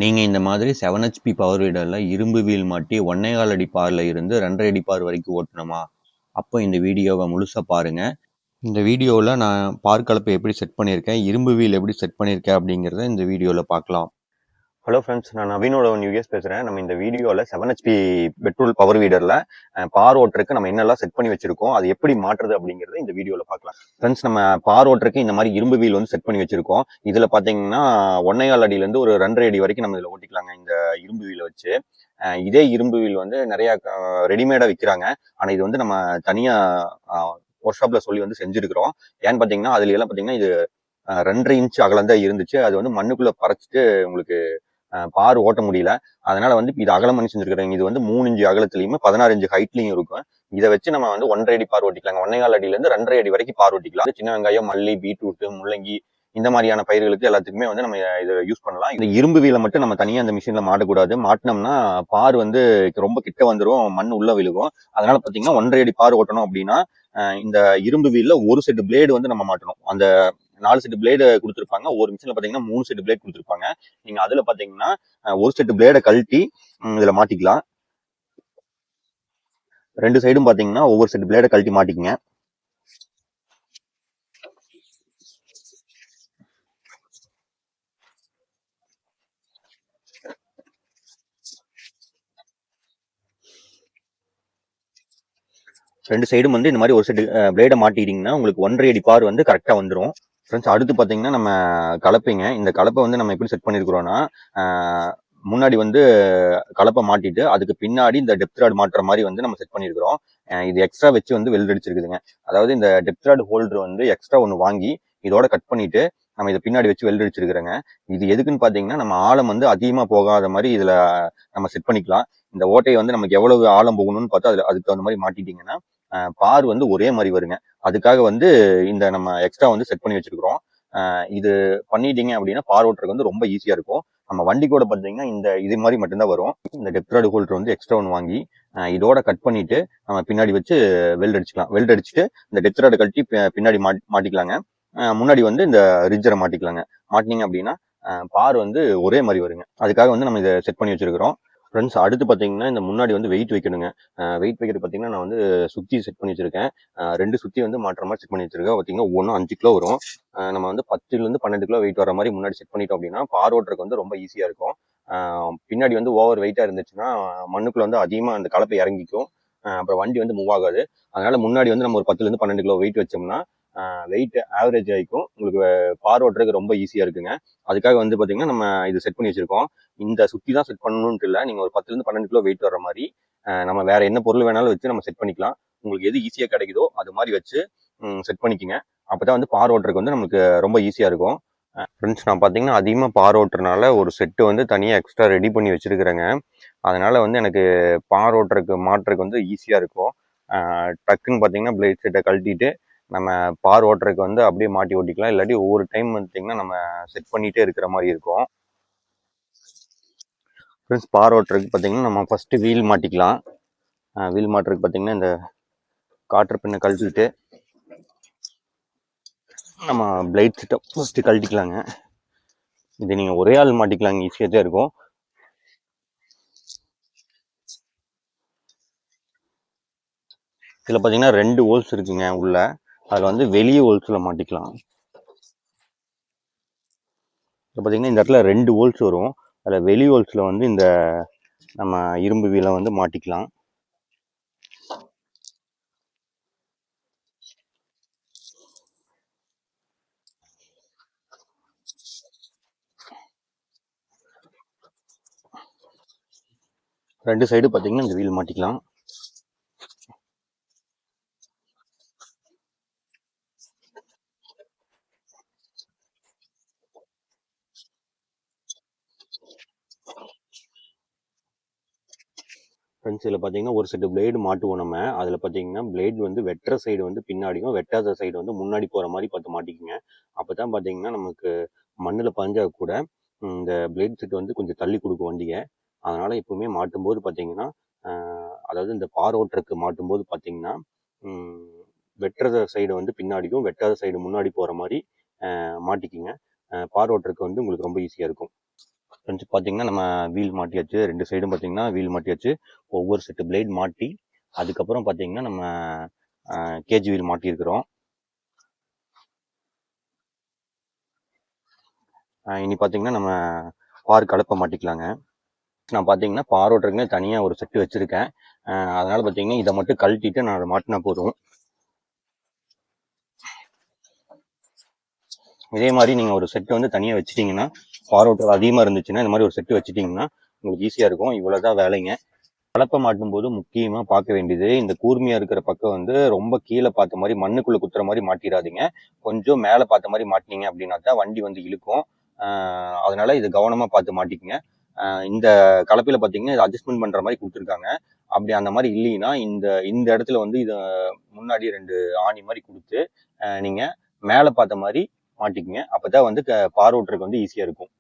நீங்க இந்த மாதிரி 7 HP பவர் வீடர்ல இரும்பு வீல் மாட்டி 1.25 அடி பார்ல இருந்து 2.5 அடி பார் வரைக்கும் ஓட்டணுமா? அப்போ இந்த வீடியோவை முழுசா பாருங்க. இந்த வீடியோவில் நான் பார் கலப்பை எப்படி செட் பண்ணியிருக்கேன், இரும்பு வீல் எப்படி செட் பண்ணியிருக்கேன் அப்படிங்கிறத இந்த வீடியோவில் பார்க்கலாம். ஹலோ ஃப்ரெண்ட்ஸ், நான் நவீனோட யூஎஸ் பேசுகிறேன். நம்ம இந்த வீடியோவில் 7 HP பெட்ரோல் பவர் வீடரில் பார் ஓட்டருக்கு நம்ம என்னெல்லாம் செட் பண்ணி வச்சிருக்கோம், அது எப்படி மாற்றுறது அப்படிங்கிறத இந்த வீடியோவில் பார்க்கலாம். ஃப்ரெண்ட்ஸ், நம்ம பார் ஓட்டருக்கு இந்த மாதிரி இரும்பு வீல் வந்து செட் பண்ணி வச்சிருக்கோம். இதில் பார்த்தீங்கன்னா 1.25 அடியிலேருந்து ஒரு 2.5 அடி வரைக்கும் நம்ம இதில் ஓட்டிக்கலாங்க இந்த இரும்பு வீலை வச்சு. இதே இரும்பு வீல் வந்து நிறையா ரெடிமேடாக விற்கிறாங்க. ஆனால் இது வந்து நம்ம தனியாக ஒர்க் ஷாப்ல சொல்லி வந்து செஞ்சிருக்கிறோம். ஏன்னு பார்த்தீங்கன்னா அதுல எல்லாம் பார்த்தீங்கன்னா இது 2.5 இன்ச் அகலம் தான் இருந்துச்சு. அது வந்து மண்ணுக்குள்ள பறைச்சிட்டு உங்களுக்கு பார் ஓட்ட முடியல. அதனால வந்து இது அகலம் பண்ணி செஞ்சிருக்கிறேன். இது வந்து 3 இன்ச் அகலத்திலையும் 16 இன்ச் ஹைட்லையும் இருக்கும். இதை வச்சு நம்ம வந்து 1.5 அடி பார் ஓட்டிக்கலாங்க. 1.25 அடியிலேருந்து 2.5 அடி வரைக்கும் பார் ஓட்டிக்கலாம். சின்ன வெங்காயம், மல்லி, பீட்ரூட், முள்ளங்கி இந்த மாதிரியான பயிர்களுக்கு எல்லாத்துக்குமே வந்து நம்ம இதை யூஸ் பண்ணலாம். இந்த இரும்பு வீலை மட்டும் நம்ம தனியாக அந்த மிஷின்ல மாட்டக்கூடாது. மாட்டினோம்னா பார் வந்து ரொம்ப கிட்ட வந்துடும், மண் உள்ள விழுகும். அதனால பார்த்தீங்கன்னா 1.5 அடி பார் ஓட்டணும் அப்படின்னா இந்த இரும்பு வீல்ல ஒரு செட் பிளேடு வந்து நம்ம மாட்டணும். அந்த 4 செட் பிளேடு கொடுத்துருப்பாங்க. ஒரு மிஷின்ல பாத்தீங்கன்னா 3 செட் பிளேட் கொடுத்துருப்பாங்க. நீங்க அதுல பாத்தீங்கன்னா ஒரு செட் பிளேடை கழட்டி இதுல மாட்டிக்கலாம். 2 சைடும் பாத்தீங்கன்னா ஒவ்வொரு செட் பிளேடை கழட்டி மாட்டிக்கங்க. ரெண்டு சைடும் வந்து இந்த மாதிரி ஒரு செட் பிளேடை மாட்டிக்கிட்டீங்கன்னா உங்களுக்கு 1.5 அடி பார் வந்து கரெக்டா வந்துடும். ஃப்ரெண்ட்ஸ், அடுத்து பார்த்தீங்கன்னா நம்ம கலப்பைங்க. இந்த கலப்பை வந்து நம்ம எப்படி செட் பண்ணியிருக்கிறோம்னா முன்னாடி வந்து கலப்பை மாட்டிட்டு அதுக்கு பின்னாடி இந்த டெப்த் ராட் மாட்டுற மாதிரி வந்து நம்ம செட் பண்ணியிருக்கிறோம். இது எக்ஸ்ட்ரா வச்சு வந்து வெல்ட் அடிச்சிருக்குதுங்க. அதாவது இந்த டெப்த் ராட் ஹோல்டர் வந்து எக்ஸ்ட்ரா ஒன்று வாங்கி இதோட கட் பண்ணிட்டு நம்ம இதை பின்னாடி வச்சு வெல்ட் அடிச்சிருக்கிறோங்க. இது எதுக்குன்னு பார்த்தீங்கன்னா நம்ம ஆழம் வந்து அதிகமாக போகாத மாதிரி இதில் நம்ம செட் பண்ணிக்கலாம். இந்த ஓட்டையை வந்து நமக்கு எவ்வளவு ஆழம் போகணும்னு பார்த்தா அதுக்கு தகுந்த மாதிரி மாட்டிட்டீங்கன்னா பார் வந்து ஒரே மாதிரி வருங்க. அதுக்காக வந்து இந்த நம்ம எக்ஸ்ட்ரா வந்து செட் பண்ணி வச்சிருக்கிறோம். இது பண்ணிட்டீங்க அப்படின்னா பார் ஓட்டுறதுக்கு வந்து ரொம்ப ஈஸியா இருக்கும். நம்ம வண்டி கூட பார்த்தீங்கன்னா இந்த இது மாதிரி மட்டும்தான் வரும். இந்த டெப்த் ராட் ஹோல்டர் வந்து எக்ஸ்ட்ரா ஒன்று வாங்கி இதோட கட் பண்ணிட்டு நம்ம பின்னாடி வச்சு வெல்ட் அடிச்சுக்கலாம். வெல்ட் அடிச்சுட்டு இந்த டெப்த் ராட் கழட்டி பின்னாடி மாட்டிக்கலாங்க. முன்னாடி வந்து இந்த ரிஜரை மாட்டிக்கலாங்க. மாட்டினீங்க அப்படின்னா பார் வந்து ஒரே மாதிரி வருங்க. அதுக்காக வந்து நம்ம இதை செட் பண்ணி வச்சிருக்கிறோம். ஃப்ரெண்ட்ஸ், அடுத்து பார்த்தீங்கன்னா இந்த முன்னாடி வந்து வெயிட் வைக்கணுங்க. வெயிட் வைக்கிறது பார்த்தீங்கன்னா நான் வந்து சுற்றி செட் பண்ணி வச்சிருக்கேன். 2 சுற்றி வந்து மாட்டுற மாதிரி செட் பண்ணி வச்சிருக்கேன். பார்த்தீங்கன்னா ஒவ்வொன்றும் 5 கிலோ வரும். நம்ம வந்து 10லேருந்து 12 கிலோ வெயிட் வர மாதிரி முன்னாடி செட் பண்ணிட்டோம் அப்படின்னா பார் ஓட்டுறதுக்கு வந்து ரொம்ப ஈஸியாக இருக்கும். பின்னாடி வந்து ஓவர் வெயிட்டாக இருந்துச்சுன்னா மண்ணுக்குள்ள வந்து அதிகமாக அந்த கலப்பை இறங்கிக்கும். அப்புறம் வண்டி வந்து மூவ் ஆகாது. அதனால முன்னாடி வந்து நம்ம ஒரு 10லேருந்து 12 கிலோ வெயிட் வச்சோம்னா வெயிட் ஆவரேஜ் ஆகிக்கும். உங்களுக்கு பார் ஓட்டுறதுக்கு ரொம்ப ஈஸியாக இருக்குங்க. அதுக்காக வந்து பார்த்தீங்கன்னா நம்ம இது செட் பண்ணி வச்சிருக்கோம். இந்த சுற்றி தான் செட் பண்ணணும்னு இல்லை. நீங்கள் ஒரு 10லேருந்து 12 கிலோ வெயிட் வர மாதிரி நம்ம வேற என்ன பொருள் வேணாலும் வச்சு நம்ம செட் பண்ணிக்கலாம். உங்களுக்கு எது ஈஸியாக கிடைக்குதோ அது மாதிரி வச்சு செட் பண்ணிக்கோங்க. அப்போதான் வந்து பார் ஓட்டுறதுக்கு வந்து நமக்கு ரொம்ப ஈஸியாக இருக்கும். ஃப்ரெண்ட்ஸ், நான் பார்த்தீங்கன்னா அதிகமாக பார் ஓட்டுறதுனால ஒரு செட்டு வந்து தனியாக எக்ஸ்ட்ரா ரெடி பண்ணி வச்சிருக்கிறேங்க. அதனால வந்து எனக்கு பார் ஓட்டுறதுக்கு மாட்டுறதுக்கு வந்து ஈஸியாக இருக்கும். டக்குன்னு பார்த்தீங்கன்னா பிளேட் செட்டை கழட்டிட்டு நம்ம பார் ஓட்டுறதுக்கு வந்து அப்படியே மாட்டி ஓட்டிக்கலாம். இல்லாட்டி ஒவ்வொரு டைம் பார்த்தீங்கன்னா நம்ம செட் பண்ணிகிட்டே இருக்கிற மாதிரி இருக்கும். ஃப்ரெண்ட்ஸ், பார் ஓட்டுறதுக்கு பார்த்தீங்கன்னா நம்ம ஃபஸ்ட்டு வீல் மாட்டிக்கலாம். வீல் மாட்டுறதுக்கு பார்த்தீங்கன்னா இந்த காற்று பின்னை கழட்டிட்டு நம்ம பிளேட் செட்டை ஃபஸ்ட்டு கழட்டிக்கலாங்க. இது நீங்கள் ஒரே ஆள் மாட்டிக்கலாங்க, ஈஸியாக தான் இருக்கும். இதில் பார்த்தீங்கன்னா 2 ஹோல்ஸ் இருக்குங்க உள்ள. அதில் வந்து வெளியே ஹோல்ஸில் மாட்டிக்கலாம். இப்போ பார்த்தீங்கன்னா இந்த இடத்துல 2 ஹோல்ஸ் வரும். அதில் வெளி ஹோல்ஸில் வந்து இந்த நம்ம இரும்பு வீலை வந்து மாட்டிக்கலாம். ரெண்டு சைடு பார்த்தீங்கன்னா இந்த வீல் மாட்டிக்கலாம். ஃப்ரெண்ட்ஸ், இதில் பார்த்தீங்கன்னா ஒரு செட்டு பிளேடு மாட்டுவோம் நம்ம. அதில் பார்த்தீங்கன்னா பிளேடு வந்து வெட்டுற சைடு வந்து பின்னாடியும், வெட்டாத சைடு வந்து முன்னாடி போகிற மாதிரி பார்த்து மாட்டிக்குங்க. அப்போ தான் பார்த்தீங்கன்னா நமக்கு மண்ணில் பஞ்சா கூட இந்த பிளேட் செட் வந்து கொஞ்சம் தள்ளி கொடுக்கும் வண்டியை. அதனால் எப்போவுமே மாட்டும்போது பார்த்தீங்கன்னா அதாவது இந்த பார் ஓட்டுறதுக்கு மாட்டும்போது பார்த்தீங்கன்னா வெட்டுற சைடு வந்து பின்னாடியும், வெட்டாத சைடு முன்னாடி போகிற மாதிரி மாட்டிக்கிங்க. பார் ஓட்டுறதுக்கு வந்து உங்களுக்கு ரொம்ப ஈஸியாக இருக்கும். ஃப்ரெண்ட்ஸ் பார்த்தீங்கன்னா நம்ம வீல் மாட்டியாச்சு, 2 சைடும் பார்த்தீங்கன்னா வீல் மாட்டியாச்சு. ஒவ்வொரு செட்டு பிளேட் மாட்டி அதுக்கப்புறம் பார்த்தீங்கன்னா நம்ம கேஜ் வீல் மாட்டியிருக்கிறோம். இனி பார்த்தீங்கன்னா நம்ம பார் கலப்பை மாட்டிக்கலாங்க. நான் பார்த்தீங்கன்னா பார் ஓட்டுறதுக்குன்னு தனியாக ஒரு செட்டு வச்சுருக்கேன். அதனால பார்த்தீங்கன்னா இதை மட்டும் கழட்டிட்டு நான் அதை மாட்டினா போதும். இதே மாதிரி நீங்கள் ஒரு செட்டு வந்து தனியாக வச்சுட்டிங்கன்னா, பார் ஓட்டுறது அதிகமாக இருந்துச்சுன்னா இந்த மாதிரி ஒரு செட்டு வச்சுட்டிங்கன்னா உங்களுக்கு ஈஸியாக இருக்கும். இவ்வளோதான் வேலைங்க. கலப்பை மாட்டும் போது முக்கியமா பார்க்க வேண்டியது, இந்த கூர்மையா இருக்கிற பக்கம் வந்து ரொம்ப கீழே பார்த்த மாதிரி மண்ணுக்குள்ள குத்துற மாதிரி மாட்டிடாதீங்க. கொஞ்சம் மேலே பார்த்த மாதிரி மாட்டினீங்க அப்படின்னா தான் வண்டி வந்து இழுக்கும். அதனால இது கவனமா பார்த்து மாட்டிக்கங்க. இந்த கலப்பையில பார்த்தீங்கன்னா இது அட்ஜஸ்ட்மெண்ட் பண்ற மாதிரி கொடுத்துருக்காங்க. அப்படி அந்த மாதிரி இல்லைன்னா இந்த இந்த இடத்துல வந்து இதை முன்னாடி 2 ஆணி மாதிரி கொடுத்து நீங்க மேலே பார்த்த மாதிரி மாட்டிக்கங்க. அப்பதான் வந்து பார் ஓட்டுறதுக்கு வந்து ஈஸியா இருக்கும்.